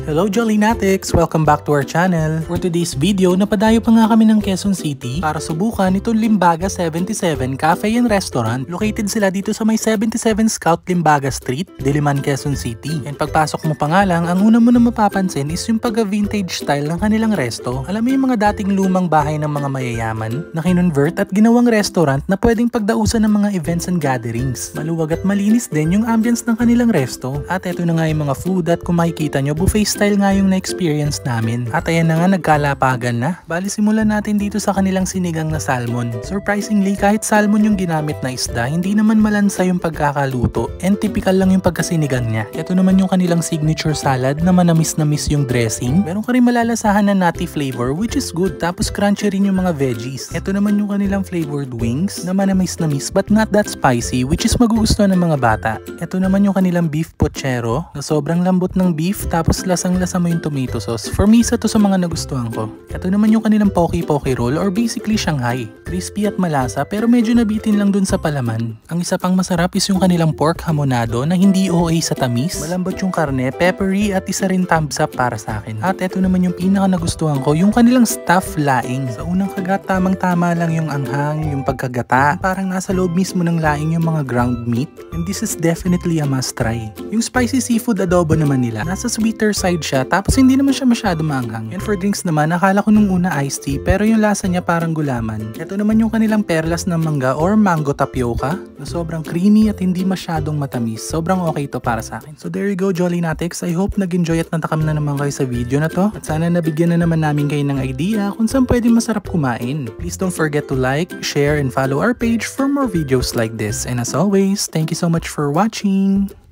Hello Jollinatics! Welcome back to our channel. For today's video, napadayo pa nga kami ng Quezon City para subukan itong Limbaga 77 Cafe and Restaurant. Located sila dito sa may 77 Scout Limbaga Street, Diliman, Quezon City. And pagpasok mo pa nga lang, ang una mo na mapapansin is yung pagka-vintage style ng kanilang resto. Alam mo yung mga dating lumang bahay ng mga mayayaman na kinonvert at ginawang restaurant na pwedeng pagdausan ng mga events and gatherings. Maluwag at malinis din yung ambience ng kanilang resto. At eto na nga yung mga food at kung makikita nyo, buffet style nga yung na-experience namin. At ayan na nga, nagkalapagan na. Bali simulan natin dito sa kanilang sinigang na salmon. Surprisingly, kahit salmon yung ginamit na isda, hindi naman malansa yung pagkakaluto. And typical lang yung pagkasinigang niya. Ito naman yung kanilang signature salad na manamis-namis yung dressing. Meron ka rin malalasahan na nutty flavor which is good. Tapos crunchy rin yung mga veggies. Ito naman yung kanilang flavored wings na manamis-namis but not that spicy which is magugustuhan ng mga bata. Ito naman yung kanilang beef pochero na sobrang lambot ng beef tapos lasang-lasa mo yung tomato sauce. For me, isa to sa mga nagustuhan ko. Ito naman yung kanilang poke-poke roll or basically Shanghai. Crispy at malasa pero medyo nabitin lang dun sa palaman. Ang isa pang masarap is yung kanilang pork hamonado na hindi OA sa tamis. Malambot yung karne, peppery at isa rin thumbs up para sa akin. At ito naman yung pinaka nagustuhan ko, yung kanilang stuffed laing. Sa unang kagat, tamang-tama lang yung anghang, yung pagkagata. Parang nasa loob mismo ng laing yung mga ground meat. And this is definitely a must try. Yung spicy seafood adobo naman nila, nasa sweeter side siya tapos hindi naman siya masyado maanghang. And for drinks naman, akala ko nung una iced tea pero yung lasa niya parang gulaman. Ito naman yung kanilang perlas ng mangga or mango tapioca na sobrang creamy at hindi masyadong matamis. Sobrang okay to para sa akin. So there you go Jollinatics. I hope nag-enjoy at natakam na naman kayo sa video na to. At sana nabigyan na naman namin kayo ng idea kung saan pwede masarap kumain. Please don't forget to like, share, and follow our page for more videos like this. And as always, thank you so much for watching!